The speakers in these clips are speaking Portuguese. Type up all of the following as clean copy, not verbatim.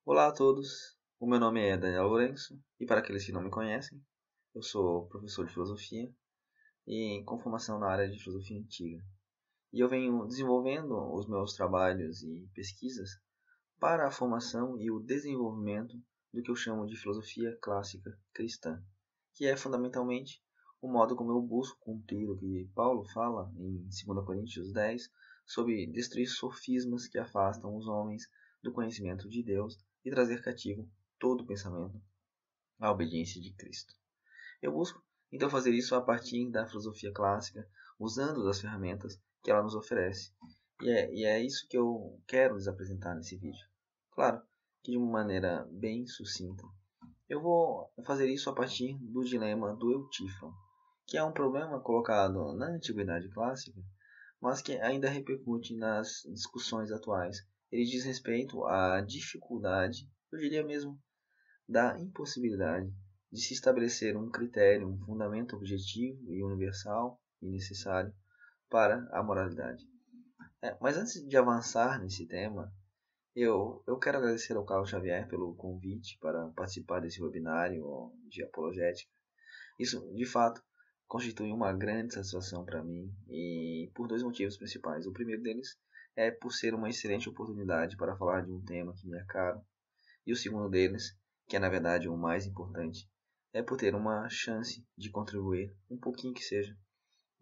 Olá a todos, o meu nome é Daniel Lourenço e para aqueles que não me conhecem, eu sou professor de filosofia e com formação na área de filosofia antiga. E eu venho desenvolvendo os meus trabalhos e pesquisas para a formação e o desenvolvimento do que eu chamo de filosofia clássica cristã, que é fundamentalmente o modo como eu busco cumprir o que Paulo fala em 2 Coríntios 10 sobre destruir sofismas que afastam os homens do conhecimento de Deus e trazer cativo todo o pensamento à obediência de Cristo. Eu busco então fazer isso a partir da filosofia clássica, usando das ferramentas que ela nos oferece. E é isso que eu quero lhes apresentar nesse vídeo. Claro que de uma maneira bem sucinta. Eu vou fazer isso a partir do dilema do Eutífron, que é um problema colocado na Antiguidade Clássica, mas que ainda repercute nas discussões atuais. Ele diz respeito à dificuldade, eu diria mesmo, da impossibilidade de se estabelecer um critério, um fundamento objetivo e universal e necessário para a moralidade. Mas antes de avançar nesse tema, eu quero agradecer ao Carlos Xavier pelo convite para participar desse webinário de apologética. Isso, de fato, constitui uma grande satisfação para mim e por dois motivos principais. O primeiro deles é por ser uma excelente oportunidade para falar de um tema que me é caro. E o segundo deles, que é na verdade o mais importante, é por ter uma chance de contribuir, um pouquinho que seja,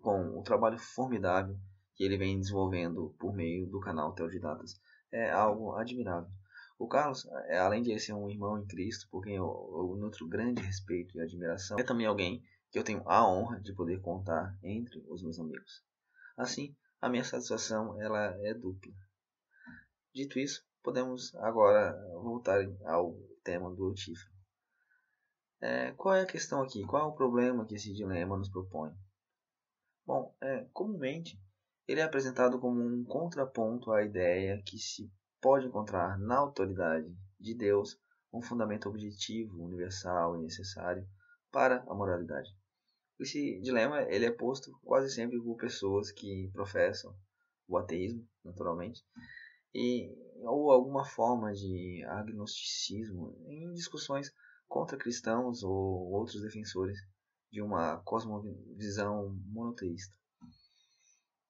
com o trabalho formidável que ele vem desenvolvendo por meio do canal Teodidatas. É algo admirável. O Carlos, além de ele ser um irmão em Cristo, por quem eu nutro grande respeito e admiração, é também alguém que eu tenho a honra de poder contar entre os meus amigos. Assim, a minha satisfação ela é dupla. Dito isso, podemos agora voltar ao tema do Eutífron. Qual é a questão aqui? Qual é o problema que esse dilema nos propõe? Bom, comumente ele é apresentado como um contraponto à ideia que se pode encontrar na autoridade de Deus um fundamento objetivo, universal e necessário para a moralidade. Esse dilema ele é posto quase sempre por pessoas que professam o ateísmo, naturalmente, ou alguma forma de agnosticismo em discussões contra cristãos ou outros defensores de uma cosmovisão monoteísta.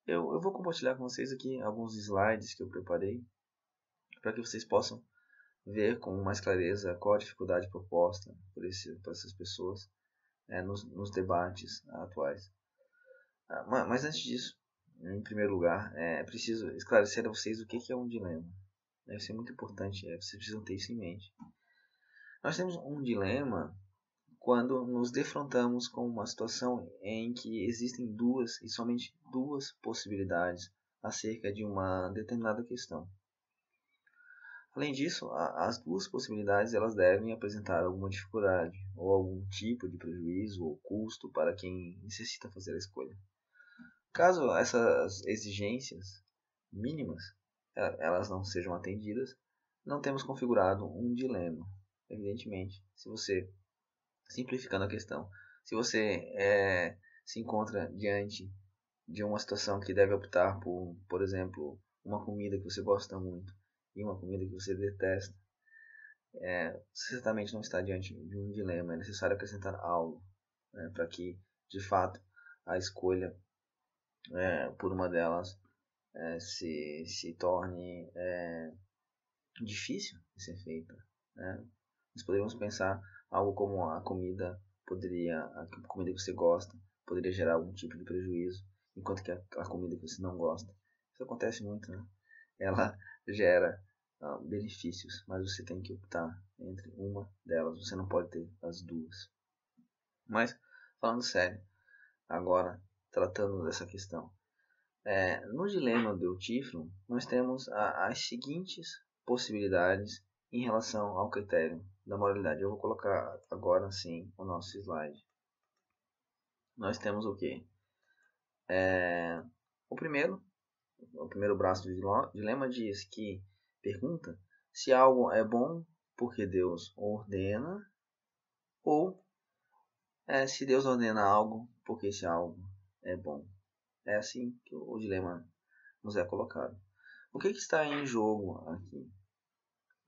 Eu vou compartilhar com vocês aqui alguns slides que eu preparei para que vocês possam ver com mais clareza qual a dificuldade proposta por essas pessoas nos debates atuais. Mas antes disso, em primeiro lugar, é preciso esclarecer a vocês o que é um dilema. Isso é muito importante, vocês precisam ter isso em mente. Nós temos um dilema quando nos defrontamos com uma situação em que existem duas e somente duas possibilidades acerca de uma determinada questão. Além disso, as duas possibilidades elas devem apresentar alguma dificuldade ou algum tipo de prejuízo ou custo para quem necessita fazer a escolha. Caso essas exigências mínimas elas não sejam atendidas, não temos configurado um dilema. Evidentemente, se você, simplificando a questão, se você se encontra diante de uma situação que deve optar por exemplo, uma comida que você gosta muito e uma comida que você detesta, certamente não está diante de um dilema. É necessário acrescentar algo para que, de fato, a escolha por uma delas se torne difícil de ser feita. Nós poderíamos pensar algo como a comida que você gosta poderia gerar algum tipo de prejuízo, enquanto que a comida que você não gosta, isso acontece muito, né? Ela gera benefícios, mas você tem que optar entre uma delas, você não pode ter as duas. Mas, falando sério, agora tratando dessa questão, no dilema do Eutífron, nós temos as seguintes possibilidades em relação ao critério da moralidade. Eu vou colocar agora sim o nosso slide. Nós temos o que? O primeiro braço do dilema diz que pergunta se algo é bom porque Deus ordena ou se Deus ordena algo porque esse algo é bom. É assim que o dilema nos é colocado. O que está em jogo aqui?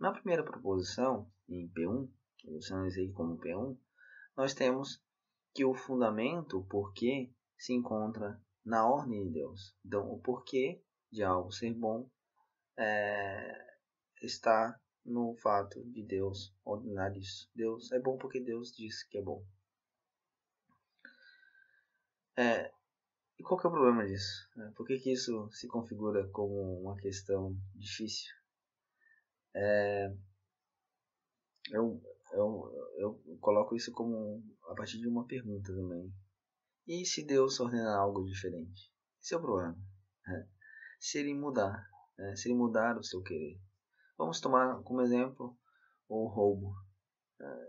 Na primeira proposição, em P1, que eu sinalizei como P1, nós temos que o fundamento, o porquê, se encontra na ordem de Deus. Então, o porquê de algo ser bom está no fato de Deus ordenar isso. Deus é bom porque Deus disse que é bom. E qual que é o problema disso? Por que isso se configura como uma questão difícil? Eu coloco isso como a partir de uma pergunta também. E se Deus ordenar algo diferente? Esse é o problema. Se ele mudar, se ele mudar o seu querer. Vamos tomar como exemplo o roubo.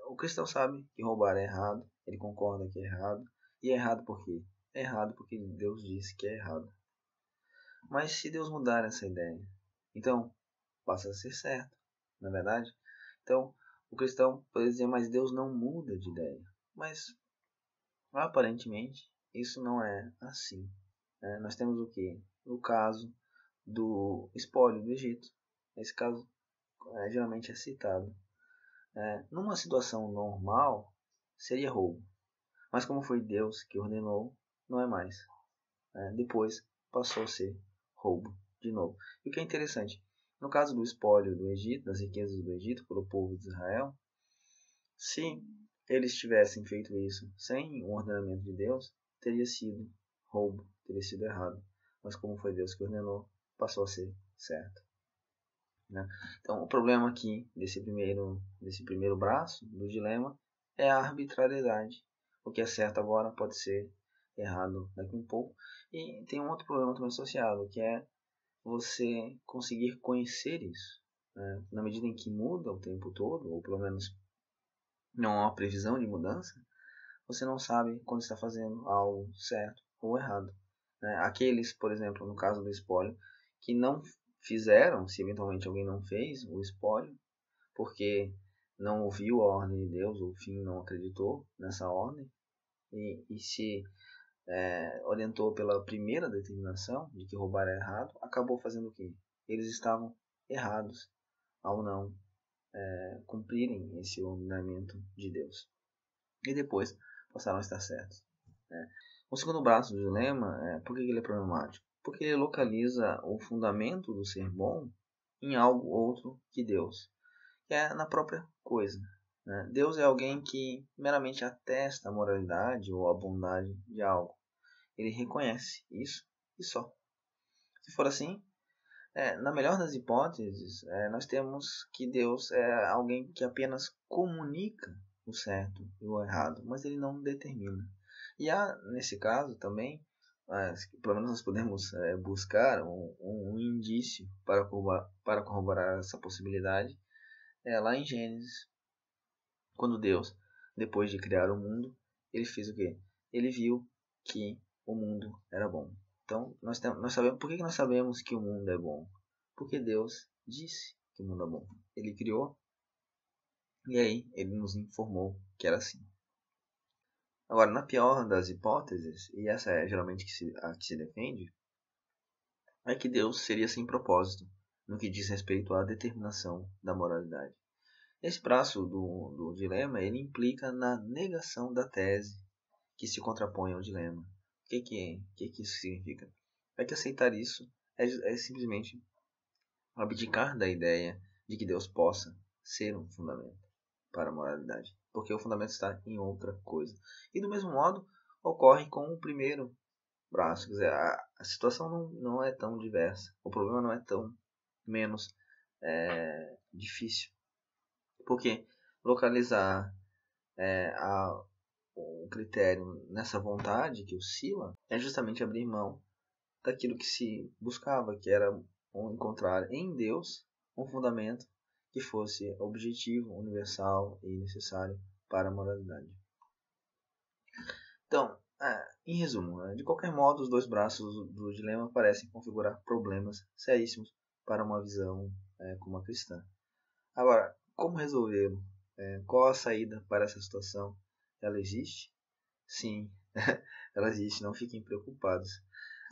O cristão sabe que roubar é errado, ele concorda que é errado. E é errado por quê? É errado porque Deus disse que é errado. Mas se Deus mudar essa ideia, então passa a ser certo, não é verdade? Então, o cristão pode dizer, mas Deus não muda de ideia. Mas, aparentemente, isso não é assim. Nós temos o que? O caso do espólio do Egito. Esse caso geralmente é citado. Numa situação normal, seria roubo. Mas como foi Deus que ordenou, não é mais. Depois passou a ser roubo de novo. E o que é interessante, no caso do espólio do Egito, das riquezas do Egito pelo povo de Israel, se eles tivessem feito isso sem o ordenamento de Deus, teria sido roubo, teria sido errado. Mas como foi Deus que ordenou, passou a ser certo. Então, o problema aqui desse primeiro braço do dilema é a arbitrariedade. O que é certo agora pode ser errado daqui a um pouco. E tem um outro problema também associado, que é você conseguir conhecer isso. Na medida em que muda o tempo todo, ou pelo menos não há uma previsão de mudança, você não sabe quando está fazendo algo certo ou errado. Aqueles, por exemplo, no caso do espólio, que não fizeram, se eventualmente alguém não fez o espólio, porque não ouviu a ordem de Deus, ou enfim, não acreditou nessa ordem, e se orientou pela primeira determinação de que roubar é errado, acabou fazendo o quê? Eles estavam errados ao não cumprirem esse ordenamento de Deus. E depois passaram a estar certos. O segundo braço do dilema, por que ele é problemático? Porque ele localiza o fundamento do ser bom em algo outro que Deus, que é na própria coisa. Deus é alguém que meramente atesta a moralidade ou a bondade de algo. Ele reconhece isso e só. Se for assim, na melhor das hipóteses, nós temos que Deus é alguém que apenas comunica o certo e o errado, mas ele não determina. E há, nesse caso também, pelo menos nós podemos buscar um indício para corroborar essa possibilidade, lá em Gênesis, quando Deus, depois de criar o mundo, ele fez o quê? Ele viu que o mundo era bom. Então, nós sabemos, por que nós sabemos que o mundo é bom? Porque Deus disse que o mundo é bom. Ele criou e aí ele nos informou que era assim. Agora, na pior das hipóteses, e essa é geralmente a que se defende, é que Deus seria sem propósito no que diz respeito à determinação da moralidade. Esse braço do dilema ele implica na negação da tese que se contrapõe ao dilema. O que isso significa? É que aceitar isso é simplesmente abdicar da ideia de que Deus possa ser um fundamento para a moralidade, porque o fundamento está em outra coisa. E do mesmo modo ocorre com o primeiro braço, quer dizer, a situação não é tão diversa, o problema não é tão menos difícil, porque localizar o critério nessa vontade que oscila é justamente abrir mão daquilo que se buscava, que era encontrar em Deus um fundamento que fosse objetivo, universal e necessário para a moralidade. Então, em resumo, de qualquer modo, os dois braços do dilema parecem configurar problemas seríssimos para uma visão como a cristã. Agora, como resolvê-lo? Qual a saída para essa situação? Ela existe? Sim, ela existe, não fiquem preocupados.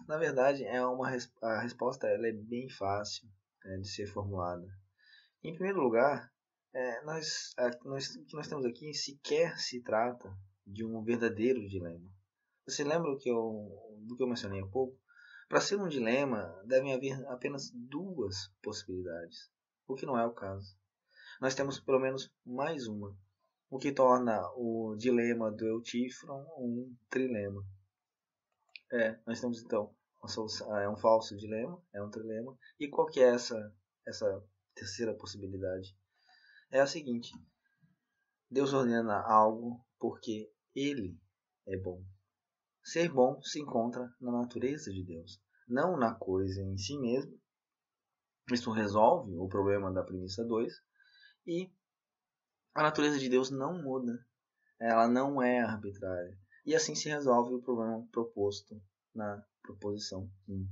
Na verdade, a resposta ela é bem fácil de ser formulada. Em primeiro lugar, o que nós temos aqui sequer se trata de um verdadeiro dilema. Você lembra do que eu mencionei há pouco? Para ser um dilema, devem haver apenas duas possibilidades, o que não é o caso. Nós temos pelo menos mais uma, o que torna o dilema do Eutífron um trilema. Nós temos então um falso dilema, é um trilema. E qual que é essa terceira possibilidade? É a seguinte: Deus ordena algo porque Ele é bom. Ser bom se encontra na natureza de Deus, não na coisa em si mesmo. Isso resolve o problema da premissa 2. E a natureza de Deus não muda, ela não é arbitrária. E assim se resolve o problema proposto na proposição 1.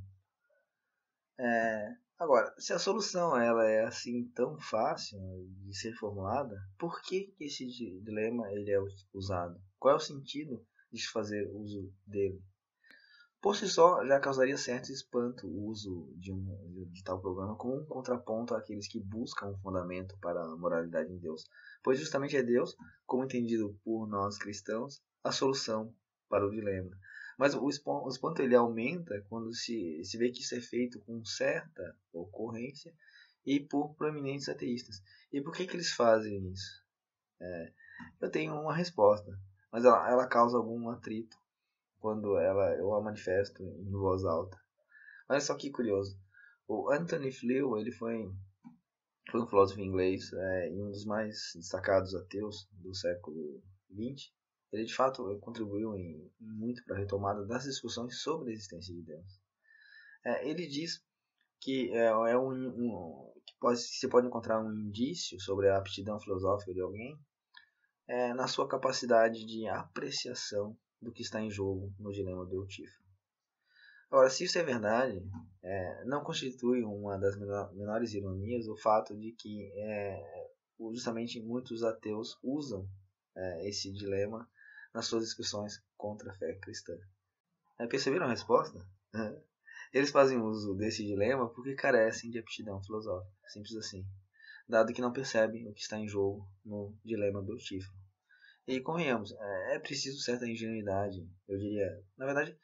Agora, se a solução ela é assim tão fácil de ser formulada, por que esse dilema ele é usado? Qual é o sentido de se fazer uso dele? Por si só, já causaria certo espanto o uso de tal programa como um contraponto àqueles que buscam um fundamento para a moralidade em Deus, pois justamente é Deus, como entendido por nós cristãos, a solução para o dilema. Mas o espanto ele aumenta quando se vê que isso é feito com certa ocorrência e por proeminentes ateístas. E por que eles fazem isso? Eu tenho uma resposta, mas ela causa algum atrito quando eu a manifesto em voz alta. Olha só que curioso. O Anthony Flew ele foi um filósofo inglês e um dos mais destacados ateus do século XX. Ele de fato contribuiu muito para a retomada das discussões sobre a existência de Deus. Ele diz que se pode encontrar um indício sobre a aptidão filosófica de alguém na sua capacidade de apreciação do que está em jogo no dilema do Eutífron. Agora, se isso é verdade, não constitui uma das menores ironias o fato de que justamente muitos ateus usam esse dilema nas suas discussões contra a fé cristã. Perceberam a resposta? Eles fazem uso desse dilema porque carecem de aptidão filosófica, simples assim, dado que não percebem o que está em jogo no dilema do Eutífron. E convenhamos, é preciso certa ingenuidade, eu diria. Na verdade,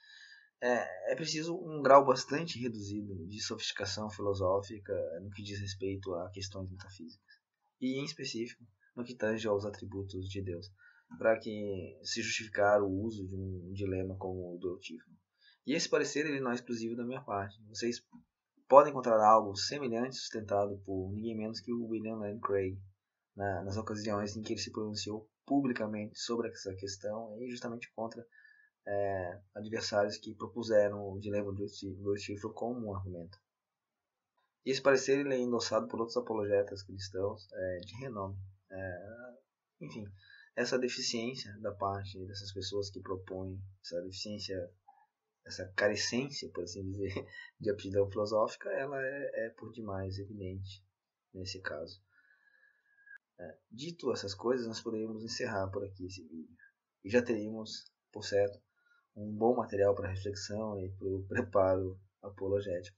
é preciso um grau bastante reduzido de sofisticação filosófica no que diz respeito a questões metafísicas, e em específico no que tange aos atributos de Deus, para que se justificar o uso de um dilema como o do Eutífron. E esse parecer ele não é exclusivo da minha parte. Vocês podem encontrar algo semelhante sustentado por ninguém menos que o William Lane Craig, nas ocasiões em que ele se pronunciou publicamente sobre essa questão e justamente contra adversários que propuseram o dilema do Eutífron como um argumento. E esse parecer ele é endossado por outros apologetas cristãos de renome. Enfim, essa deficiência da parte dessas pessoas que propõem essa deficiência, essa carecência, por assim dizer, de aptidão filosófica, ela é por demais evidente nesse caso. Dito essas coisas, nós poderíamos encerrar por aqui esse vídeo. E já teríamos, por certo, um bom material para reflexão e para o preparo apologético.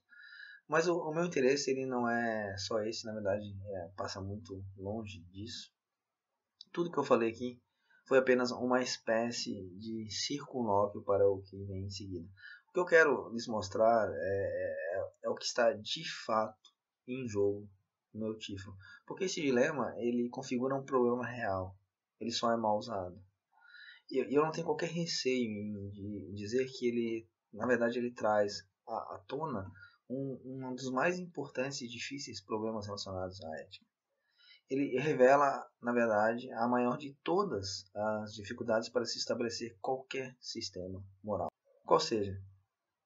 Mas o meu interesse ele não é só esse, na verdade passa muito longe disso. Tudo que eu falei aqui foi apenas uma espécie de circunlóquio para o que vem em seguida. O que eu quero lhes mostrar é o que está de fato em jogo no Eutífron. Porque esse dilema ele configura um problema real, ele só é mal usado. E eu não tenho qualquer receio em dizer que ele, na verdade, ele traz à tona um dos mais importantes e difíceis problemas relacionados à ética. Ele revela, na verdade, a maior de todas as dificuldades para se estabelecer qualquer sistema moral. Qual seja,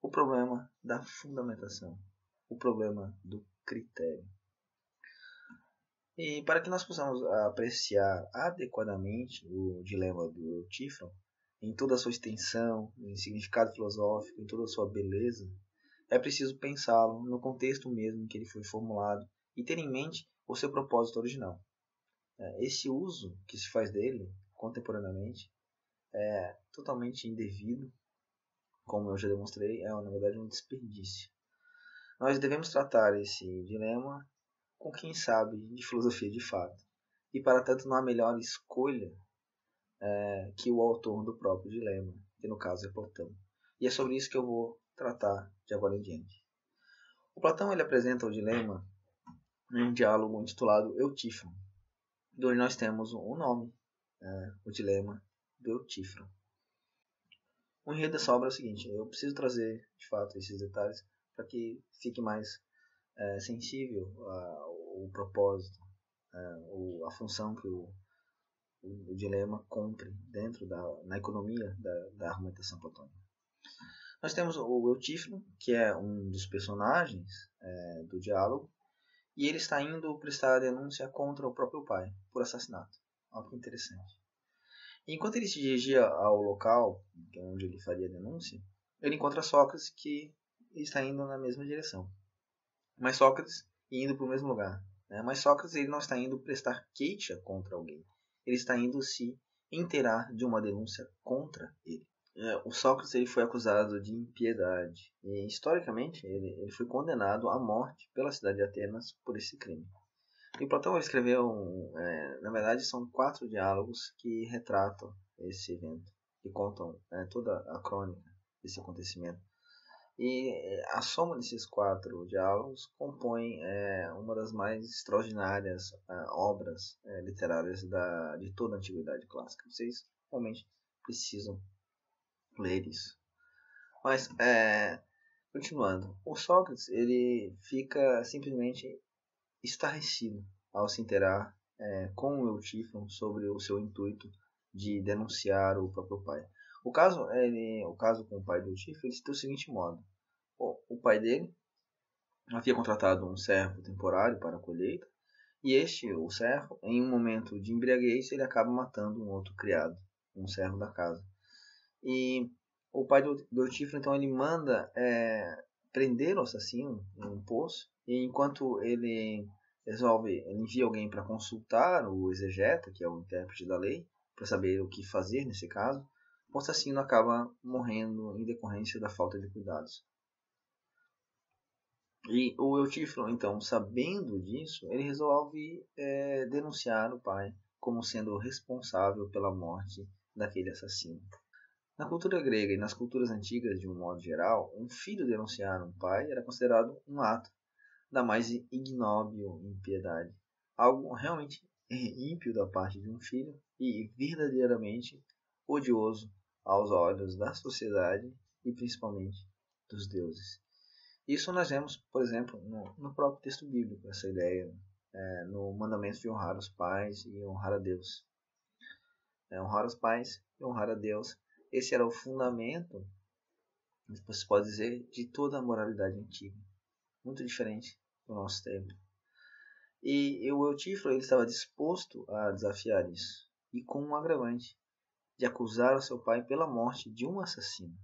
o problema da fundamentação, o problema do critério. E para que nós possamos apreciar adequadamente o dilema do Eutífron, em toda a sua extensão, em significado filosófico, em toda a sua beleza, é preciso pensá-lo no contexto mesmo em que ele foi formulado e ter em mente o seu propósito original. Esse uso que se faz dele, contemporaneamente, é totalmente indevido, como eu já demonstrei, na verdade um desperdício. Nós devemos tratar esse dilema com quem sabe de filosofia de fato, e para tanto não há melhor escolha que o autor do próprio dilema, que no caso é Platão. E é sobre isso que eu vou tratar de agora em diante. O Platão ele apresenta o dilema em um diálogo intitulado Eutífron, onde nós temos um nome, o dilema do Eutífron. O enredo dessa obra é o seguinte: eu preciso trazer de fato esses detalhes para que fique mais sensível ao propósito, a função que o dilema cumpre dentro na economia da argumentação platônica. Nós temos o Eutífron, que é um dos personagens do diálogo, e ele está indo prestar a denúncia contra o próprio pai por assassinato. Algo que interessante. E enquanto ele se dirigia ao local onde ele faria a denúncia, ele encontra Sócrates, que está indo na mesma direção. Mas Sócrates indo para o mesmo lugar. Mas Sócrates ele não está indo prestar queixa contra alguém. Ele está indo se inteirar de uma denúncia contra ele. O Sócrates ele foi acusado de impiedade. E, historicamente, ele foi condenado à morte pela cidade de Atenas por esse crime. E Platão ele escreveu, na verdade, são 4 diálogos que retratam esse evento, que contam toda a crônica desse acontecimento. E a soma desses 4 diálogos compõe uma das mais extraordinárias obras literárias de toda a Antiguidade Clássica. Vocês realmente precisam ler isso. Mas, continuando, o Sócrates ele fica simplesmente estarrecido ao se inteirar com o Eutífron sobre o seu intuito de denunciar o próprio pai. O caso com o pai do Eutífron ele se deu o seguinte modo: o pai dele havia contratado um servo temporário para a colheita, e o servo, em um momento de embriaguez, ele acaba matando um outro criado, um servo da casa. E o pai do Eutífron, então, ele manda prender o assassino em um poço, e enquanto ele envia alguém para consultar o exegeta, que é o intérprete da lei, para saber o que fazer nesse caso, o assassino acaba morrendo em decorrência da falta de cuidados. E o Eutífron, então, sabendo disso, ele resolve denunciar o pai como sendo responsável pela morte daquele assassino. Na cultura grega e nas culturas antigas, de um modo geral, um filho denunciar um pai era considerado um ato da mais ignóbil impiedade. Algo realmente ímpio da parte de um filho e verdadeiramente odioso aos olhos da sociedade e principalmente dos deuses. Isso nós vemos, por exemplo, no próprio texto bíblico, essa ideia no mandamento de honrar os pais e honrar a Deus. Honrar os pais e honrar a Deus. Esse era o fundamento, você pode dizer, de toda a moralidade antiga. Muito diferente do nosso tempo. E o Eutífron ele estava disposto a desafiar isso. E com um agravante, de acusar o seu pai pela morte de um assassino.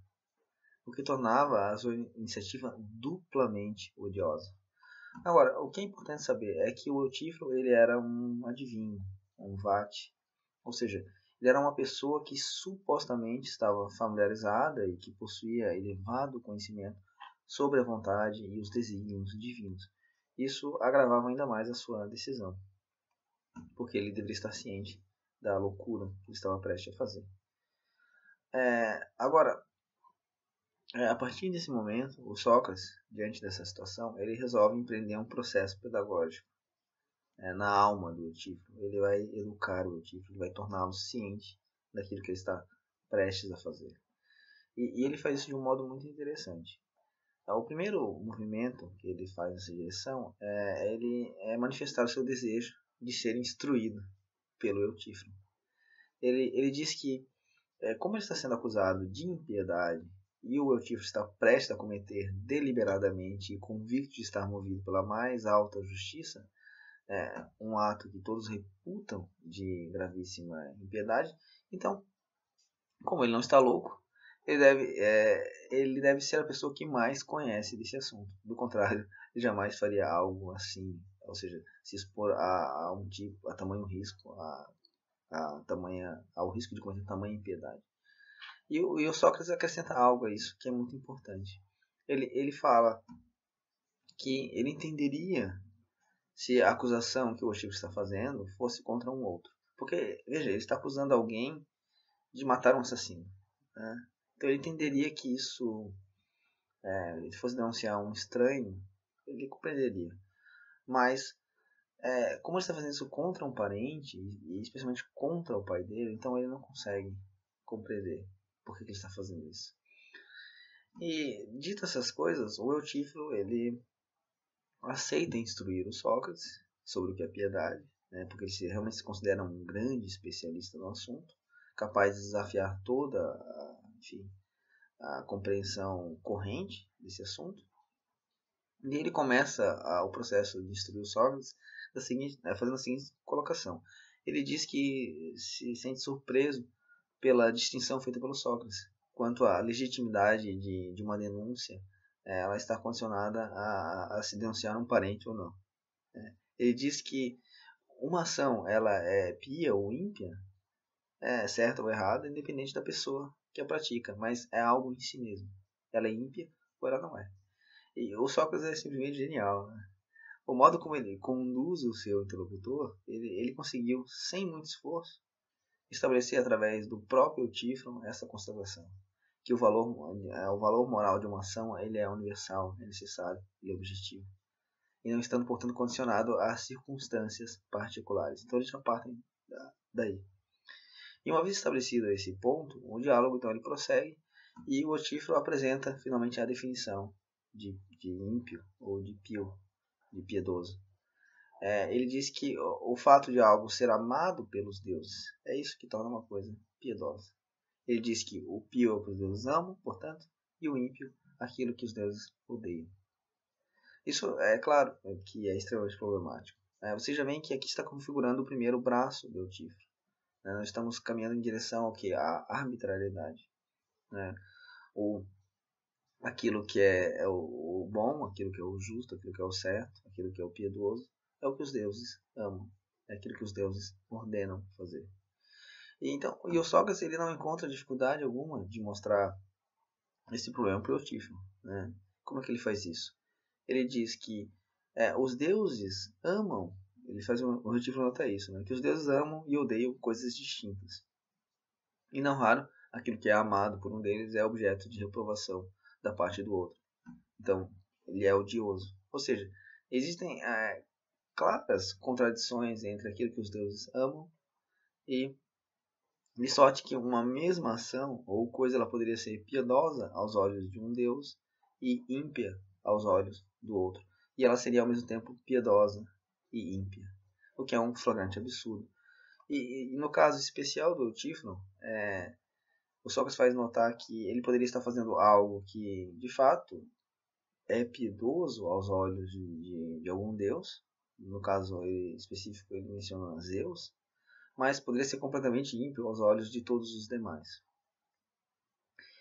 O que tornava a sua iniciativa duplamente odiosa. Agora, o que é importante saber é que o Eutífron ele era um adivinho, um vate. Ou seja, ele era uma pessoa que supostamente estava familiarizada e que possuía elevado conhecimento sobre a vontade e os desígnios divinos. Isso agravava ainda mais a sua decisão, porque ele deveria estar ciente da loucura que ele estava prestes a fazer. Agora, a partir desse momento, o Sócrates, diante dessa situação, ele resolve empreender um processo pedagógico na alma do Eutífron. Ele vai educar o Eutífron, ele vai torná-lo ciente daquilo que ele está prestes a fazer. E ele faz isso de um modo muito interessante. O primeiro movimento que ele faz nessa direção ele manifestar o seu desejo de ser instruído pelo Eutífron. Ele diz que, como ele está sendo acusado de impiedade e o Eutífron está prestes a cometer deliberadamente e convicto de estar movido pela mais alta justiça, um ato que todos reputam de gravíssima impiedade, então, como ele não está louco, ele deve ser a pessoa que mais conhece desse assunto. Do contrário, ele jamais faria algo assim, ou seja, se expor a tamanho risco, ao risco de cometer tamanha impiedade. E o Sócrates acrescenta algo a isso que é muito importante. Ele fala que ele entenderia se a acusação que o Eutico está fazendo fosse contra um outro. Porque, veja, ele está acusando alguém de matar um assassino. Né? Então ele entenderia que isso, ele fosse denunciar um estranho, ele compreenderia. Mas, como ele está fazendo isso contra um parente, e especialmente contra o pai dele, então ele não consegue compreender por que ele está fazendo isso. E, dito essas coisas, o Eutífilo, ele aceita instruir o Sócrates sobre o que é piedade, né, porque ele realmente se considera um grande especialista no assunto, capaz de desafiar toda a compreensão corrente desse assunto. E ele começa o processo de instruir o Sócrates fazendo a seguinte colocação. Ele diz que se sente surpreso pela distinção feita pelo Sócrates quanto à legitimidade de uma denúncia, ela está condicionada a se denunciar um parente ou não. Ele diz que uma ação ela é pia ou ímpia, certa ou errada, independente da pessoa que a pratica, mas é algo em si mesmo. Ela é ímpia ou ela não é. E o Sócrates é simplesmente genial. Né? O modo como ele conduz o seu interlocutor, ele conseguiu, sem muito esforço, estabelecer através do próprio Eutífron essa constatação, que o valor moral de uma ação ele é universal, é necessário, ele é objetivo, e não estando, portanto, condicionado a circunstâncias particulares. Então eles já partem daí. E uma vez estabelecido esse ponto, o diálogo então ele prossegue e o Eutífron apresenta finalmente a definição de ímpio ou de pio, de piedoso. Ele diz que o fato de algo ser amado pelos deuses é isso que torna uma coisa piedosa. Ele diz que o pio é o que os deuses amam, portanto, e o ímpio aquilo que os deuses odeiam. Isso é claro que é extremamente problemático. Você já vê que aqui está configurando o primeiro braço do Eutífron. Nós estamos caminhando em direção ao que? A arbitrariedade. Aquilo que é o bom, aquilo que é o justo, aquilo que é o certo, aquilo que é o piedoso, é o que os deuses amam. É aquilo que os deuses ordenam fazer. E o Sócrates ele não encontra dificuldade alguma de mostrar esse problema para o Eutífilo. Né? Como é que ele faz isso? Ele diz que os deuses amam, ele faz o Eutífilo nota isso, né? Que os deuses amam e odeiam coisas distintas. E não raro, aquilo que é amado por um deles é objeto de reprovação da parte do outro. Então, ele é odioso. Ou seja, existem claras contradições entre aquilo que os deuses amam e de sorte que uma mesma ação ou coisa ela poderia ser piedosa aos olhos de um deus e ímpia aos olhos do outro. E ela seria ao mesmo tempo piedosa e ímpia, o que é um flagrante absurdo. E no caso especial do Eutífron, o Sócrates faz notar que ele poderia estar fazendo algo que, de fato, é piedoso aos olhos de algum deus. No caso específico, ele menciona Zeus, mas poderia ser completamente ímpio aos olhos de todos os demais.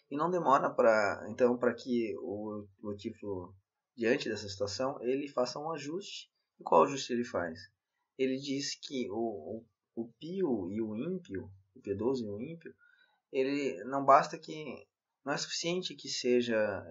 E não demora para que o Eutífilo, diante dessa situação, ele faça um ajuste. E qual ajuste ele faz? Ele diz que o pio e o ímpio, o piedoso e o ímpio, ele não basta que, não é suficiente que seja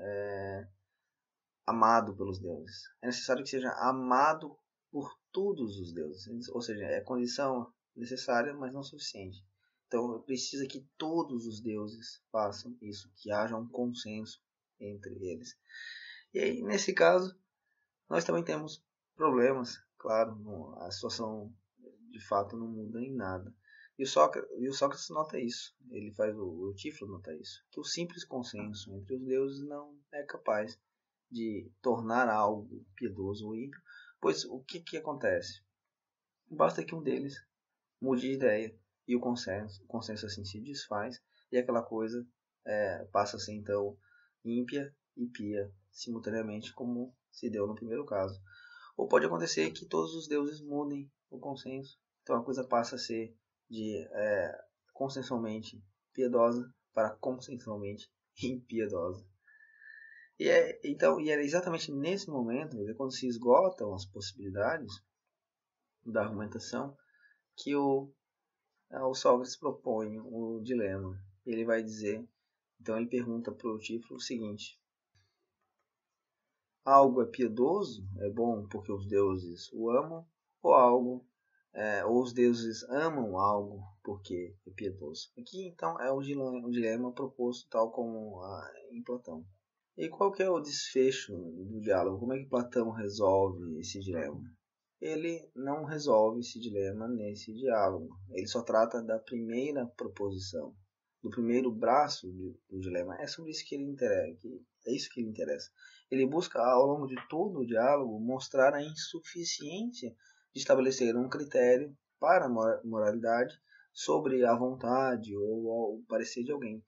amado pelos deuses. É necessário que seja amado por todos os deuses. Ou seja, é condição necessária, mas não suficiente. Então precisa que todos os deuses façam isso, que haja um consenso entre eles. E aí, nesse caso, nós também temos problemas, claro, a situação de fato não muda em nada. E o Sócrates nota isso, ele faz o Eutífilo nota isso, que o simples consenso entre os deuses não é capaz de tornar algo piedoso ou ímpio, pois o que acontece? Basta que um deles mude de ideia e o consenso assim se desfaz e aquela coisa passa a ser então ímpia e pia simultaneamente, como se deu no primeiro caso. Ou pode acontecer que todos os deuses mudem o consenso, então a coisa passa a ser de consensualmente piedosa para consensualmente impiedosa. E era exatamente nesse momento, quando se esgotam as possibilidades da argumentação, que o Sócrates propõe o dilema. Ele vai dizer, então ele pergunta para o Eutífilo o seguinte: algo é piedoso, é bom porque os deuses o amam, ou os deuses amam algo porque é piedoso. Aqui então é o dilema proposto tal como em Platão. E qual que é o desfecho do diálogo? Como é que Platão resolve esse dilema? Ele não resolve esse dilema nesse diálogo. Ele só trata da primeira proposição, do primeiro braço do dilema. É sobre isso que ele interessa. É isso que lhe interessa. Ele busca, ao longo de todo o diálogo, mostrar a insuficiência de estabelecer um critério para a moralidade sobre a vontade ou o parecer de alguém.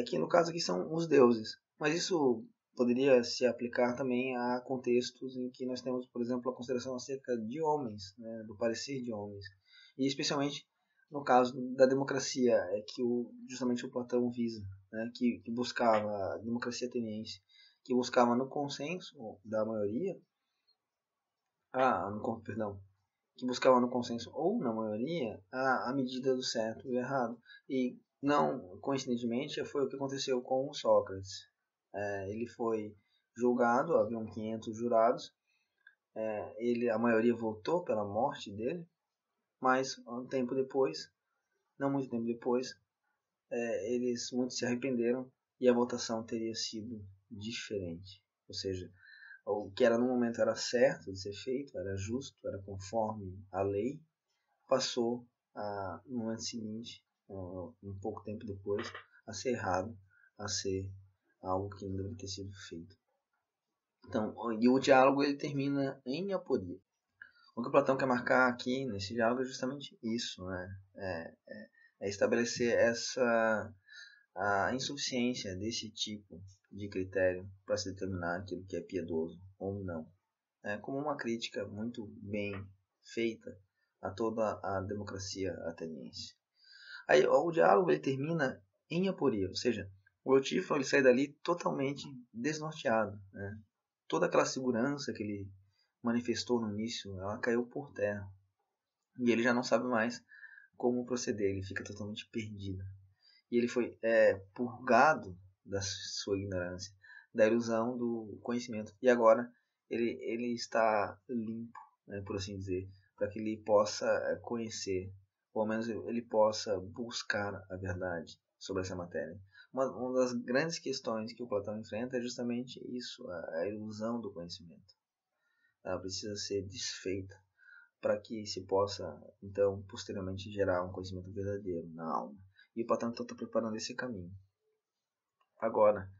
Que no caso aqui são os deuses. Mas isso poderia se aplicar também a contextos em que nós temos, por exemplo, a consideração acerca de homens, né, do parecer de homens. E especialmente no caso da democracia, que justamente o Platão visa, né, que buscava a democracia ateniense, que buscava no consenso da maioria, perdão, que buscava no consenso ou na maioria a medida do certo e do errado. E não coincidentemente foi o que aconteceu com o Sócrates. Ele foi julgado, haviam 500 jurados, a maioria votou pela morte dele, mas um tempo depois, não muito tempo depois, eles muitos se arrependeram e a votação teria sido diferente. Ou seja, o que era no momento era certo de ser feito, era justo, era conforme a lei, passou no momento seguinte, um pouco tempo depois, a ser errado, a ser algo que não deveria ter sido feito. Então, e o diálogo ele termina em aporia. O que Platão quer marcar aqui nesse diálogo é justamente isso, né? É estabelecer a insuficiência desse tipo de critério para se determinar aquilo que é piedoso ou não. Como uma crítica muito bem feita a toda a democracia ateniense. Aí o diálogo ele termina em aporia, ou seja, o Eutífron ele sai dali totalmente desnorteado, né? Toda aquela segurança que ele manifestou no início, ela caiu por terra. E ele já não sabe mais como proceder, ele fica totalmente perdido. E ele foi purgado da sua ignorância, da ilusão do conhecimento. E agora ele está limpo, né, por assim dizer, para que ele possa conhecer, ou ao menos ele possa buscar a verdade sobre essa matéria. Uma das grandes questões que o Platão enfrenta é justamente isso, a ilusão do conhecimento. Ela precisa ser desfeita para que se possa, então, posteriormente gerar um conhecimento verdadeiro na alma. E o Platão está preparando esse caminho. Agora,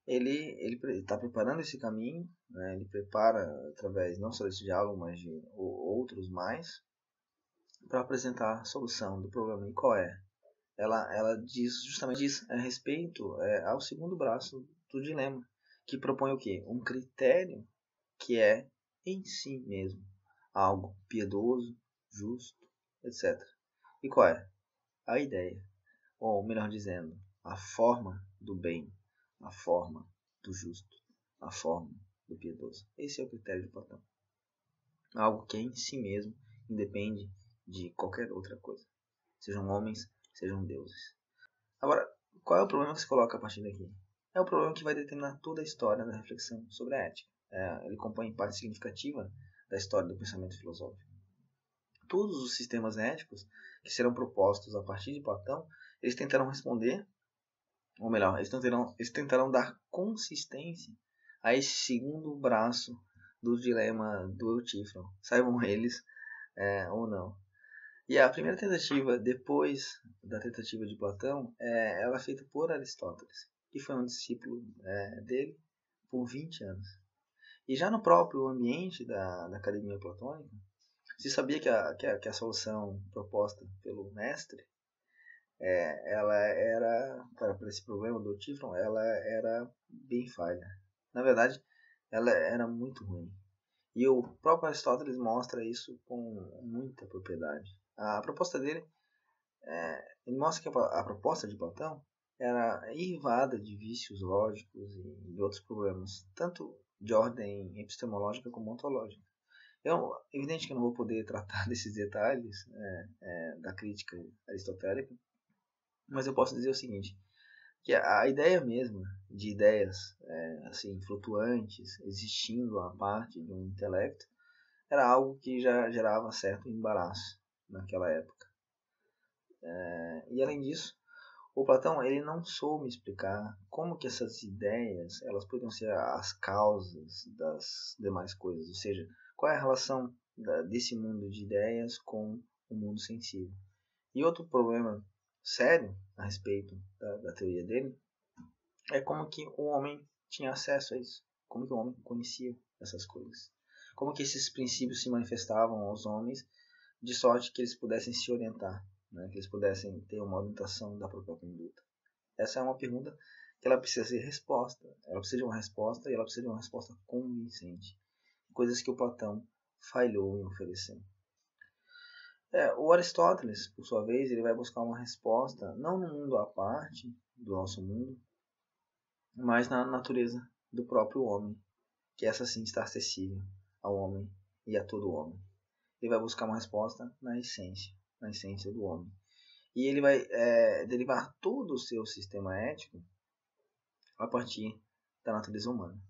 ele está preparando esse caminho, né? Ele prepara através não só desse diálogo, mas de outros mais, para apresentar a solução do problema. E qual é? Ela diz justamente isso a respeito ao segundo braço do dilema, que propõe o quê? Um critério que é em si mesmo algo piedoso, justo, etc. E qual é? A ideia, ou melhor dizendo, a forma do bem, a forma do justo, a forma do piedoso. Esse é o critério de Platão. Algo que é em si mesmo independe de qualquer outra coisa. Sejam homens, sejam deuses. Agora, qual é o problema que se coloca a partir daqui? É o problema que vai determinar toda a história da reflexão sobre a ética. Ele compõe parte significativa da história do pensamento filosófico. Todos os sistemas éticos que serão propostos a partir de Platão, eles tentarão responder, ou melhor, eles tentarão dar consistência a esse segundo braço do dilema do Eutífron, saibam eles ou não. E a primeira tentativa, depois da tentativa de Platão, ela é feita por Aristóteles, que foi um discípulo dele por 20 anos. E já no próprio ambiente da Academia Platônica, se sabia que a solução proposta pelo mestre, ela era, para esse problema do Eutífron, ela era bem falha. Na verdade, ela era muito ruim. E o próprio Aristóteles mostra isso com muita propriedade. A proposta dele, ele mostra que a proposta de Platão era irrivada de vícios lógicos e de outros problemas, tanto de ordem epistemológica como ontológica. Evidente que eu não vou poder tratar desses detalhes da crítica aristotélica, mas eu posso dizer o seguinte: que a ideia mesma de ideias assim flutuantes existindo à parte de um intelecto era algo que já gerava certo embaraço naquela época. E além disso, o Platão ele não soube explicar como que essas ideias elas poderiam ser as causas das demais coisas, ou seja, qual é a relação desse mundo de ideias com o mundo sensível. E outro problema sério a respeito da teoria dele é como que o homem tinha acesso a isso, como que o homem conhecia essas coisas, como que esses princípios se manifestavam aos homens de sorte que eles pudessem se orientar, né? Que eles pudessem ter uma orientação da própria conduta. Essa é uma pergunta que ela precisa ser resposta. Ela precisa de uma resposta e ela precisa de uma resposta convincente. Coisas que o Platão falhou em oferecer. O Aristóteles, por sua vez, ele vai buscar uma resposta não no mundo à parte do nosso mundo, mas na natureza do próprio homem, que essa sim está acessível ao homem e a todo homem. Ele vai buscar uma resposta na essência do homem. E ele vai derivar todo o seu sistema ético a partir da natureza humana.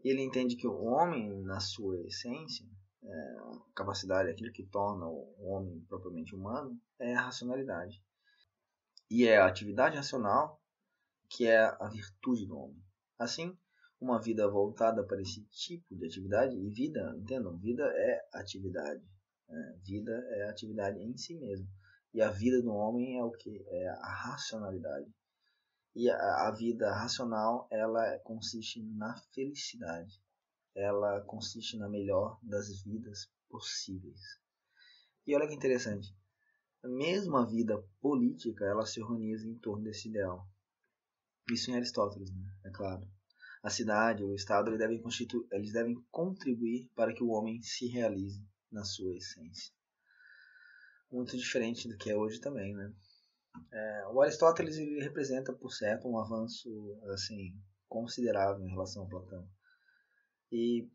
E ele entende que o homem, na sua essência, a capacidade, aquilo que torna o homem propriamente humano, é a racionalidade. E é a atividade racional que é a virtude do homem. Assim, uma vida voltada para esse tipo de atividade, e vida, entendam, vida é atividade. Vida é atividade em si mesmo. E a vida do homem é o que? É a racionalidade. E a vida racional, ela consiste na felicidade. Ela consiste na melhor das vidas possíveis. E olha que interessante. Mesmo a vida política, ela se organiza em torno desse ideal. Isso em Aristóteles, né? É claro. A cidade, o Estado, eles devem contribuir para que o homem se realize na sua essência. Muito diferente do que é hoje também, né? O Aristóteles ele representa, por certo, um avanço assim considerável em relação ao Platão e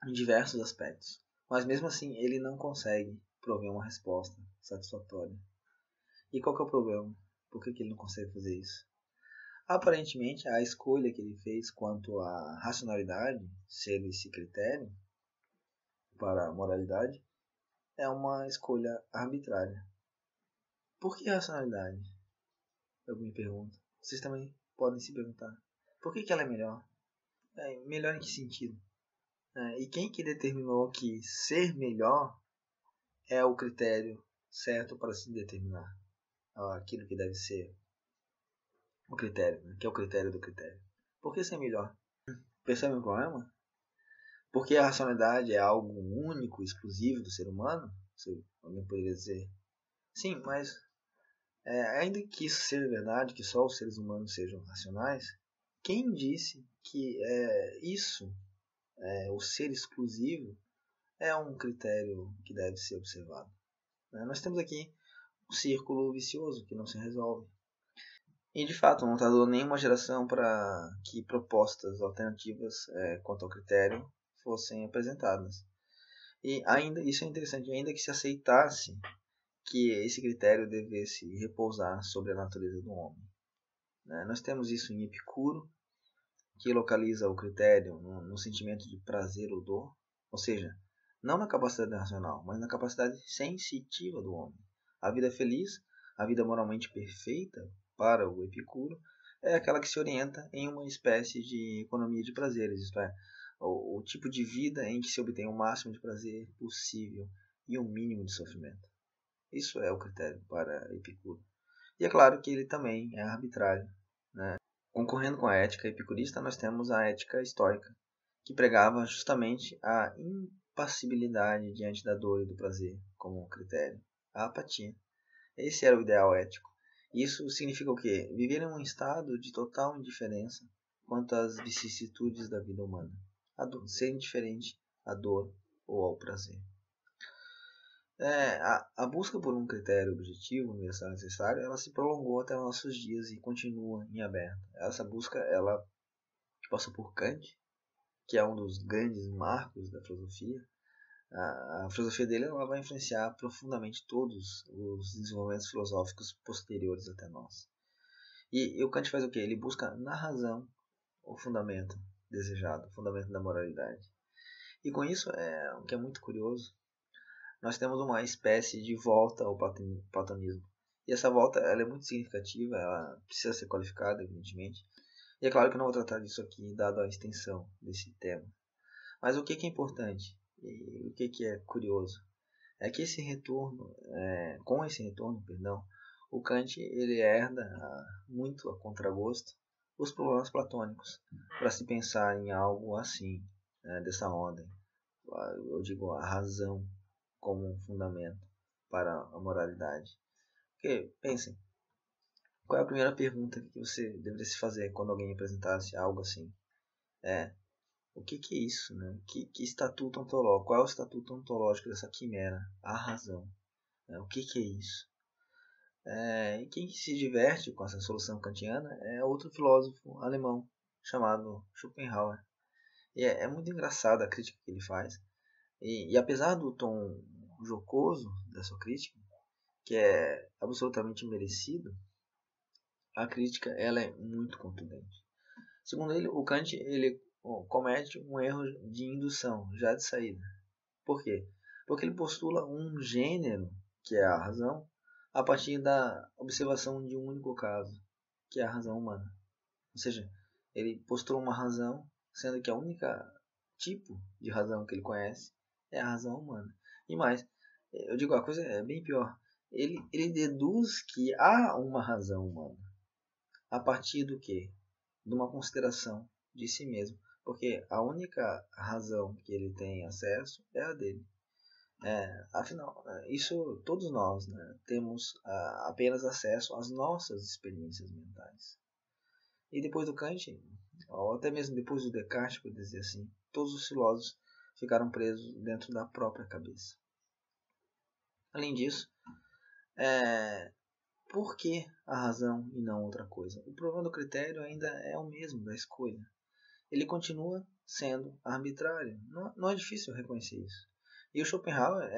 em diversos aspectos. Mas mesmo assim, ele não consegue prover uma resposta satisfatória. E qual que é o problema? Por que ele não consegue fazer isso? Aparentemente, a escolha que ele fez quanto à racionalidade ser esse critério para a moralidade é uma escolha arbitrária. Por que racionalidade? Eu me pergunto. Vocês também podem se perguntar. Por que ela é melhor? Melhor em que sentido? E quem que determinou que ser melhor é o critério certo para se determinar aquilo que deve ser o critério, né? Que é o critério do critério? Por que ser melhor? Percebe o problema? Porque a racionalidade é algo único, exclusivo do ser humano? Se alguém poderia dizer. Sim, mas ainda que isso seja verdade, que só os seres humanos sejam racionais, quem disse que isso, o ser exclusivo, é um critério que deve ser observado? Nós temos aqui um círculo vicioso que não se resolve. E de fato, não está dando nenhuma geração para que propostas alternativas quanto ao critério fossem apresentadas. E ainda, isso é interessante, ainda que se aceitasse que esse critério devesse repousar sobre a natureza do homem. Nós temos isso em Epicuro, que localiza o critério no sentimento de prazer ou dor, ou seja, não na capacidade racional, mas na capacidade sensitiva do homem. A vida feliz, a vida moralmente perfeita para o Epicuro, é aquela que se orienta em uma espécie de economia de prazeres, isto é, o tipo de vida em que se obtém o máximo de prazer possível e o mínimo de sofrimento. Isso é o critério para Epicuro. E é claro que ele também é arbitrário. Concorrendo com a ética epicurista, nós temos a ética estoica, que pregava justamente a impassibilidade diante da dor e do prazer como critério, a apatia. Esse era o ideal ético. Isso significa o quê? Viver em um estado de total indiferença quanto às vicissitudes da vida humana, ser indiferente à dor ou ao prazer. A busca por um critério objetivo, universal necessário, ela se prolongou até nossos dias e continua em aberto. Essa busca, ela passa por Kant, que é um dos grandes marcos da filosofia. A filosofia dele ela vai influenciar profundamente todos os desenvolvimentos filosóficos posteriores até nós. E o Kant faz o quê? Ele busca na razão o fundamento desejado, o fundamento da moralidade. E com isso, o que é muito curioso, nós temos uma espécie de volta ao platonismo. E essa volta ela é muito significativa, ela precisa ser qualificada, evidentemente. E é claro que eu não vou tratar disso aqui, dado a extensão desse tema. Mas o que é importante e o que é curioso é que esse retorno, com esse retorno, perdão, o Kant ele herda muito a contragosto os problemas platônicos para se pensar em algo assim, dessa ordem. Eu digo a razão como um fundamento para a moralidade. Porque, pensem, qual é a primeira pergunta que você deveria se fazer quando alguém apresentasse algo assim? O que é isso, né? Que estatuto ontológico? Qual é o estatuto ontológico dessa quimera? A razão. O que é isso? E quem se diverte com essa solução kantiana é outro filósofo alemão chamado Schopenhauer. E é muito engraçado a crítica que ele faz. E apesar do tom jocoso da sua crítica, que é absolutamente merecido, a crítica ela é muito contundente. Segundo ele, o Kant ele comete um erro de indução, já de saída. Por quê? Porque ele postula um gênero, que é a razão, a partir da observação de um único caso, que é a razão humana. Ou seja, ele postula uma razão, sendo que a única tipo de razão que ele conhece é a razão humana. E mais, eu digo, a coisa é bem pior. Ele deduz que há uma razão humana. A partir do quê? De uma consideração de si mesmo. Porque a única razão que ele tem acesso é a dele. Afinal, isso todos nós, né, temos apenas acesso às nossas experiências mentais. E depois do Kant, ou até mesmo depois do Descartes, por dizer assim, todos os filósofos ficaram presos dentro da própria cabeça. Além disso, por que a razão e não outra coisa? O problema do critério ainda é o mesmo da escolha. Ele continua sendo arbitrário. Não é difícil reconhecer isso. E o Schopenhauer,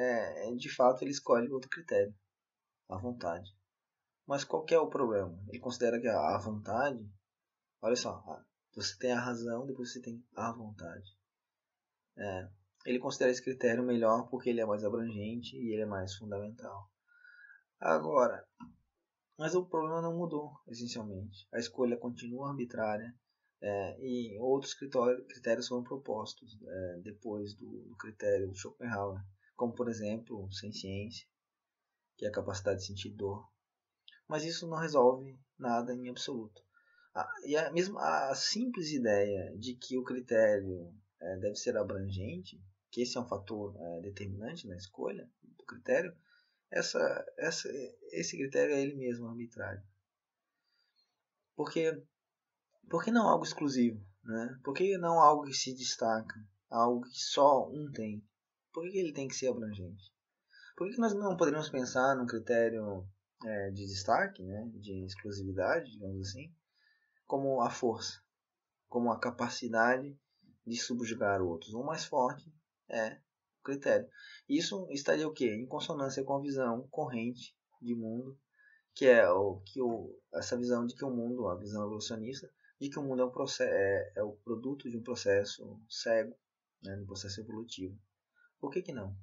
de fato, ele escolhe outro critério, a vontade. Mas qual que é o problema? Ele considera que a vontade, olha só, você tem a razão, depois você tem a vontade. Ele considera esse critério melhor porque ele é mais abrangente e ele é mais fundamental. Agora, mas o problema não mudou, essencialmente. A escolha continua arbitrária e outros critérios foram propostos depois do critério de Schopenhauer, como, por exemplo, senciência, que é a capacidade de sentir dor. Mas isso não resolve nada em absoluto. E mesmo a simples ideia de que o critério deve ser abrangente, que esse é um fator determinante na escolha do critério, esse critério é ele mesmo arbitrário. Por que não algo exclusivo? Né? Por que não algo que se destaca? Algo que só um tem? Por que ele tem que ser abrangente? Por que nós não poderíamos pensar num critério de destaque, né? De exclusividade, digamos assim, como a força, como a capacidade de subjugar outros? O mais forte é o critério. Isso estaria o quê? Em consonância com a visão corrente de mundo, que é essa visão de que o mundo, a visão evolucionista, de que o mundo é o produto de um processo cego, né, de um processo evolutivo. Por que não?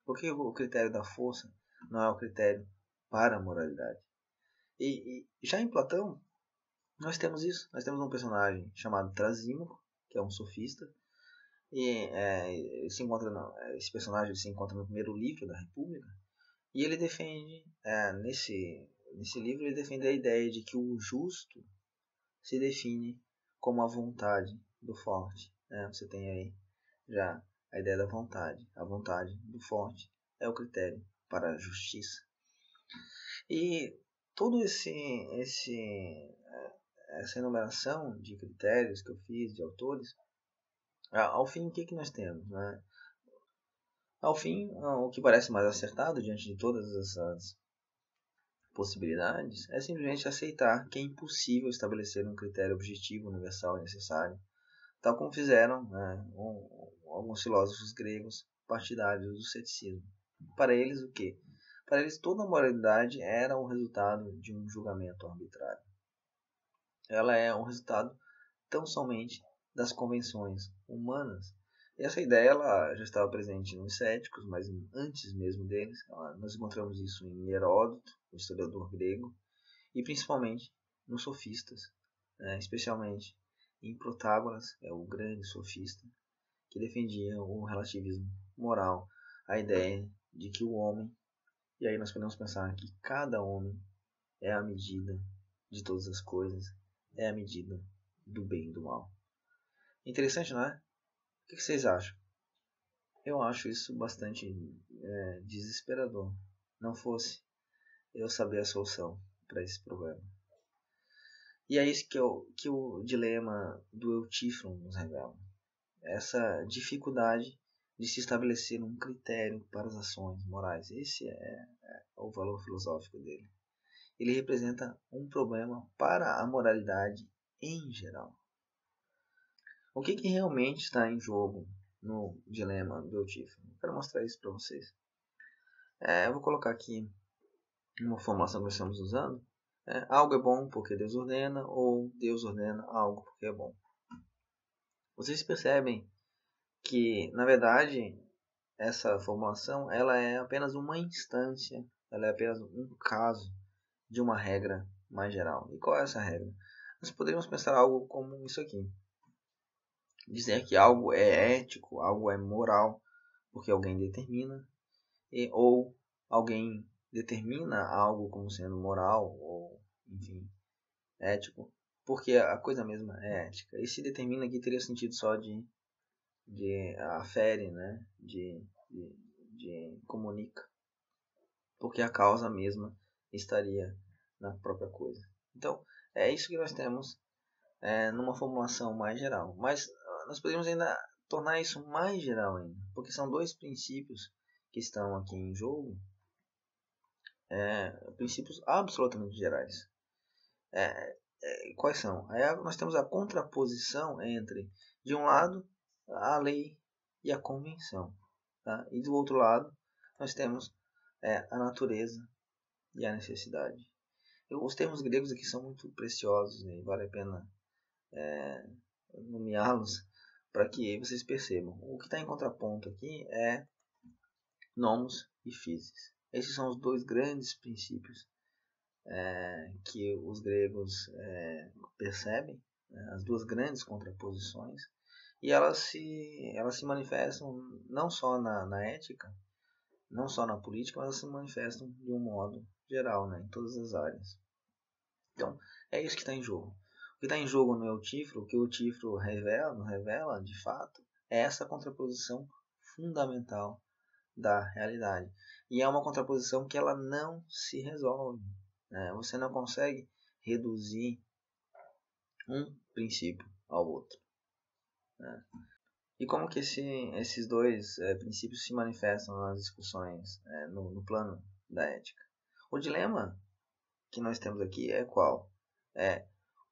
Por que o critério da força não é o critério para a moralidade? E já em Platão, nós temos isso. Nós temos um personagem chamado Trasímaco, que é um sofista, e esse personagem se encontra no primeiro livro da República, e ele defende, nesse livro, ele defende a ideia de que o justo se define como a vontade do forte. Você tem aí já a ideia da vontade. A vontade do forte é o critério para a justiça. E todo essa enumeração de critérios que eu fiz, de autores, ao fim, o que nós temos? Né? Ao fim, o que parece mais acertado diante de todas essas possibilidades é simplesmente aceitar que é impossível estabelecer um critério objetivo, universal e necessário, tal como fizeram alguns filósofos gregos partidários do ceticismo. Para eles, o quê? Para eles, toda moralidade era o resultado de um julgamento arbitrário. ela é um resultado tão somente das convenções humanas. E essa ideia ela já estava presente nos céticos, mas antes mesmo deles. Nós encontramos isso em Heródoto, o historiador grego, e principalmente nos sofistas, especialmente em Protágoras, é o grande sofista, que defendia o relativismo moral, a ideia de que o homem, e aí nós podemos pensar que cada homem é a medida de todas as coisas, é a medida do bem e do mal. Interessante, não é? O que vocês acham? Eu acho isso bastante desesperador. Não fosse eu saber a solução para esse problema. E é isso que o dilema do Eutífron nos revela. Essa dificuldade de se estabelecer um critério para as ações morais. Esse é o valor filosófico dele. Ele representa um problema para a moralidade em geral. O que realmente está em jogo no dilema do Eutífron? Quero mostrar isso para vocês. Eu vou colocar aqui uma formulação que nós estamos usando. Algo é bom porque Deus ordena, ou Deus ordena algo porque é bom. Vocês percebem que, na verdade, essa formulação ela é apenas uma instância, ela é apenas um caso de uma regra mais geral. E qual é essa regra? Nós poderíamos pensar algo como isso aqui. Dizer que algo é ético, algo é moral, porque alguém determina, ou alguém determina algo como sendo moral, ou, enfim, ético, porque a coisa mesma é ética. E se determina aqui teria sentido só de afere, né? de comunica, porque a causa mesma estaria na própria coisa. Então, é isso que nós temos numa formulação mais geral. Mas nós podemos ainda tornar isso mais geral ainda, porque são dois princípios que estão aqui em jogo, princípios absolutamente gerais. Quais são? Aí nós temos a contraposição entre, de um lado, a lei e a convenção, tá? E do outro lado, nós temos a natureza e a necessidade. Os termos gregos aqui são muito preciosos, né? E vale a pena nomeá-los para que vocês percebam. O que está em contraponto aqui é nomos e physis. Esses são os dois grandes princípios que os gregos percebem, né, as duas grandes contraposições, e elas se manifestam não só na ética, não só na política, mas elas se manifestam de um modo geral, né, em todas as áreas. Então, é isso que está em jogo. O que está em jogo no Eutífro, o que o Eutífro revela de fato, é essa contraposição fundamental da realidade. E é uma contraposição que ela não se resolve. Você não consegue reduzir um princípio ao outro. E como que esses dois princípios se manifestam nas discussões no plano da ética? O dilema que nós temos aqui é qual?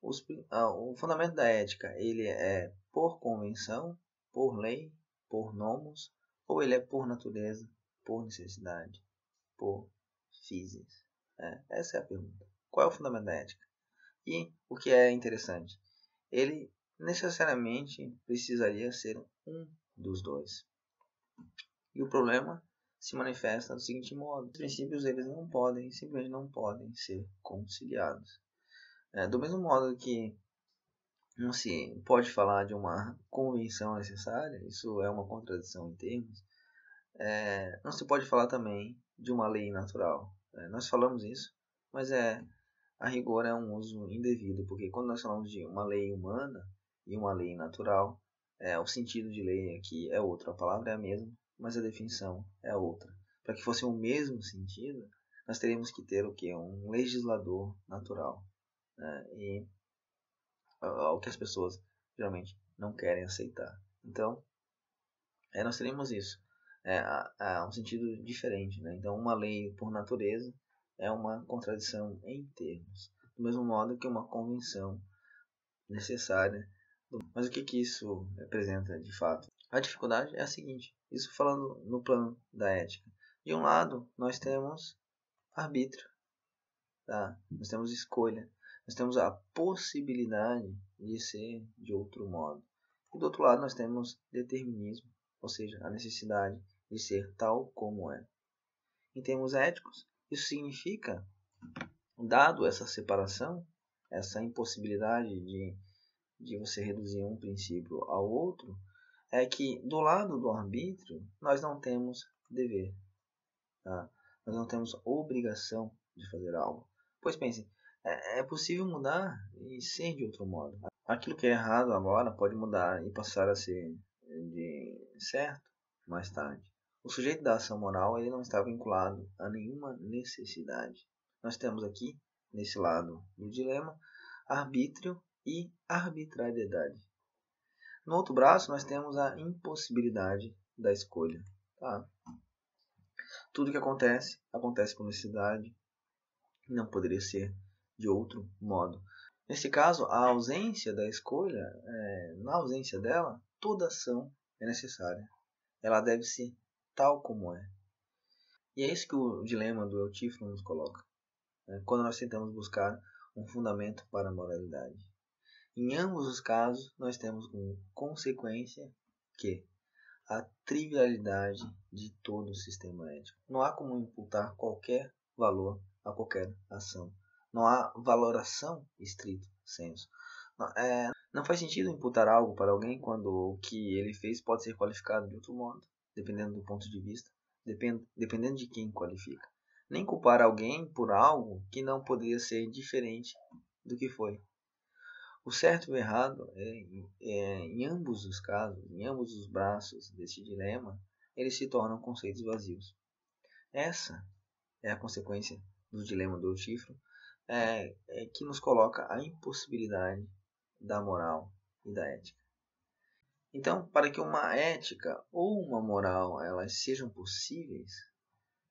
O fundamento da ética, ele é por convenção, por lei, por nomos, ou ele é por natureza, por necessidade, por physis? Essa é a pergunta. Qual é o fundamento da ética? E o que é interessante, ele necessariamente precisaria ser um dos dois. E o problema se manifesta do seguinte modo: os princípios eles simplesmente não podem ser conciliados. Do mesmo modo que não se pode falar de uma convenção necessária, isso é uma contradição em termos, não se pode falar também de uma lei natural. Nós falamos isso, mas a rigor é um uso indevido, porque quando nós falamos de uma lei humana e uma lei natural, o sentido de lei aqui é outro, a palavra é a mesma, mas a definição é outra. Para que fosse o mesmo sentido, nós teríamos que ter o que? Um legislador natural. E o que as pessoas geralmente não querem aceitar. Então, nós teríamos isso. Um sentido diferente. Né? Então, uma lei por natureza é uma contradição em termos. Do mesmo modo que uma convenção necessária. Mas o que isso representa de fato? A dificuldade é a seguinte. Isso falando no plano da ética. De um lado, nós temos arbítrio. Tá? Nós temos escolha. nós temos a possibilidade de ser de outro modo. E do outro lado nós temos determinismo, ou seja, a necessidade de ser tal como é. Em termos éticos, isso significa, dado essa separação, essa impossibilidade de você reduzir um princípio ao outro, é que do lado do arbítrio nós não temos dever, tá? Nós não temos obrigação de fazer algo. Pois pensem, é possível mudar e ser de outro modo. Aquilo que é errado agora pode mudar e passar a ser de certo mais tarde. O sujeito da ação moral ele não está vinculado a nenhuma necessidade. Nós temos aqui, nesse lado do dilema, arbítrio e arbitrariedade. No outro braço, nós temos a impossibilidade da escolha. Tá? Tudo que acontece, acontece por necessidade e não poderia ser de outro modo. Nesse caso, a ausência da escolha, na ausência dela, toda ação é necessária. Ela deve ser tal como é. E é isso que o dilema do Eutífilo nos coloca, quando nós tentamos buscar um fundamento para a moralidade. Em ambos os casos, nós temos como consequência que a trivialidade de todo o sistema ético. Não há como imputar qualquer valor a qualquer ação. Não há valoração estrito sensu. Não faz sentido imputar algo para alguém quando o que ele fez pode ser qualificado de outro modo, dependendo do ponto de vista, dependendo de quem qualifica. Nem culpar alguém por algo que não poderia ser diferente do que foi. O certo e o errado, em ambos os casos, em ambos os braços desse dilema, eles se tornam conceitos vazios. Essa é a consequência do dilema do Eutífilo, que nos coloca a impossibilidade da moral e da ética. Então, para que uma ética ou uma moral elas sejam possíveis,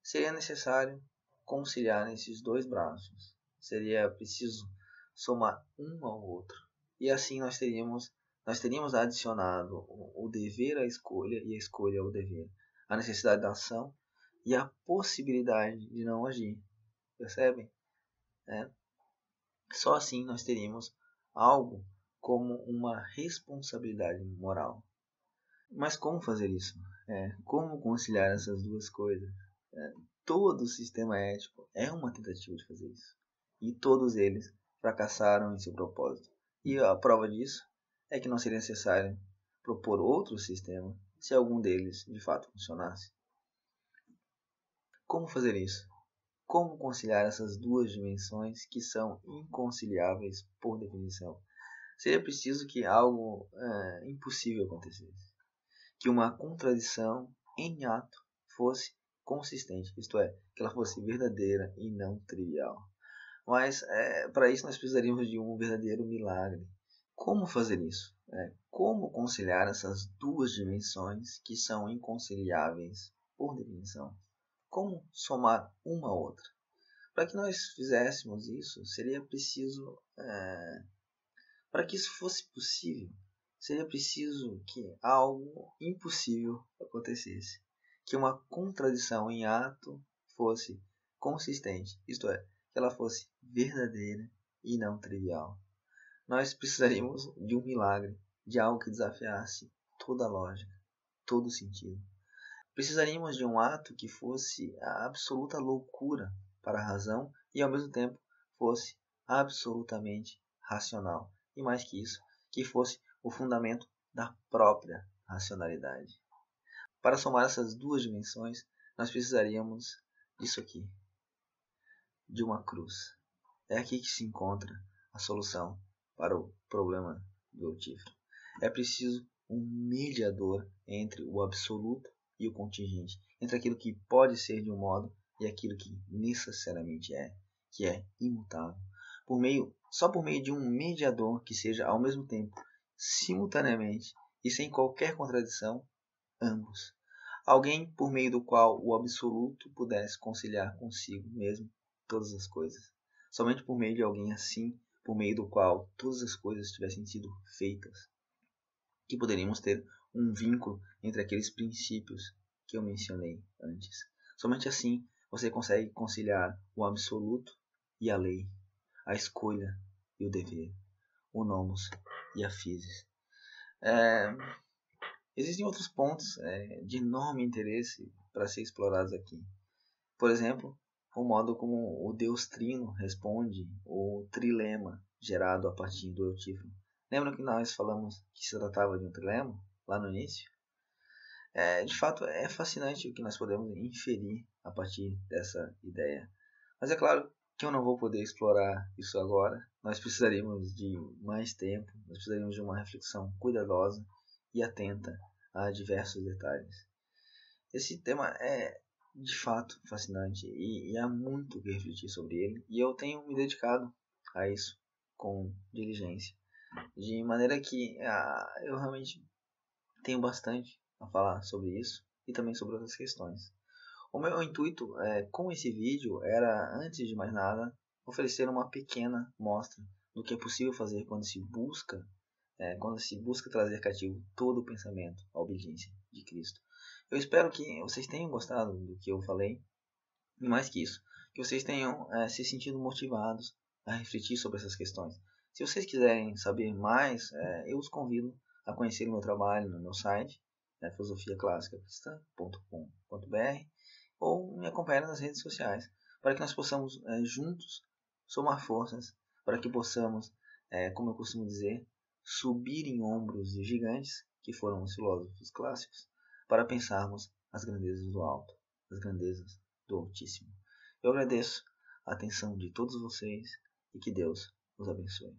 seria necessário conciliar esses dois braços. Seria preciso somar um ao outro. E assim nós teríamos adicionado o dever à escolha e a escolha ao dever, a necessidade da ação e a possibilidade de não agir. Percebem? Só assim nós teríamos algo como uma responsabilidade moral. Mas como fazer isso? Como conciliar essas duas coisas? Todo o sistema ético é uma tentativa de fazer isso. E todos eles fracassaram em seu propósito. E a prova disso é que não seria necessário propor outro sistema se algum deles de fato funcionasse. Como fazer isso? Como conciliar essas duas dimensões que são inconciliáveis por definição? Seria preciso que algo impossível acontecesse. Que uma contradição em ato fosse consistente, isto é, que ela fosse verdadeira e não trivial. Mas para isso nós precisaríamos de um verdadeiro milagre. Como fazer isso? Como conciliar essas duas dimensões que são inconciliáveis por definição? Como somar uma a outra? Para que nós fizéssemos isso, seria preciso, para que isso fosse possível, seria preciso que algo impossível acontecesse. Que uma contradição em ato fosse consistente, isto é, que ela fosse verdadeira e não trivial. Nós precisaríamos de um milagre, de algo que desafiasse toda a lógica, todo o sentido. Precisaríamos de um ato que fosse a absoluta loucura para a razão e ao mesmo tempo fosse absolutamente racional. E mais que isso, que fosse o fundamento da própria racionalidade. Para somar essas duas dimensões, nós precisaríamos disso aqui, de uma cruz. É aqui que se encontra a solução para o problema do Eutífilo. É preciso um mediador entre o absoluto e o contingente, entre aquilo que pode ser de um modo e aquilo que necessariamente é, que é imutável. Só por meio de um mediador que seja ao mesmo tempo, simultaneamente e sem qualquer contradição, ambos. Alguém por meio do qual o absoluto pudesse conciliar consigo mesmo todas as coisas. Somente por meio de alguém assim, por meio do qual todas as coisas tivessem sido feitas, que poderíamos ter um vínculo entre aqueles princípios que eu mencionei antes. Somente assim você consegue conciliar o absoluto e a lei, a escolha e o dever, o nomos e a physis. Existem outros pontos de enorme interesse para ser explorados aqui. Por exemplo, o modo como o Deus Trino responde o trilema gerado a partir do eutífron. Lembra que nós falamos que se tratava de um trilema lá no início? De fato, é fascinante o que nós podemos inferir a partir dessa ideia. Mas é claro que eu não vou poder explorar isso agora. Nós precisaríamos de mais tempo, nós precisaríamos de uma reflexão cuidadosa e atenta a diversos detalhes. Esse tema é de fato fascinante e há muito o que refletir sobre ele, e eu tenho me dedicado a isso com diligência, de maneira que eu realmente tenho bastante a falar sobre isso e também sobre outras questões. O meu intuito com esse vídeo era, antes de mais nada, oferecer uma pequena mostra do que é possível fazer quando se busca trazer cativo todo o pensamento à obediência de Cristo. Eu espero que vocês tenham gostado do que eu falei, e mais que isso, que vocês tenham se sentido motivados a refletir sobre essas questões. Se vocês quiserem saber mais, eu os convido a conhecer o meu trabalho no meu site, filosofiaclassicacristã.com.br, ou me acompanhar nas redes sociais, para que nós possamos juntos somar forças, para que possamos, como eu costumo dizer, subir em ombros de gigantes, que foram os filósofos clássicos, para pensarmos as grandezas do alto, as grandezas do Altíssimo. Eu agradeço a atenção de todos vocês e que Deus os abençoe.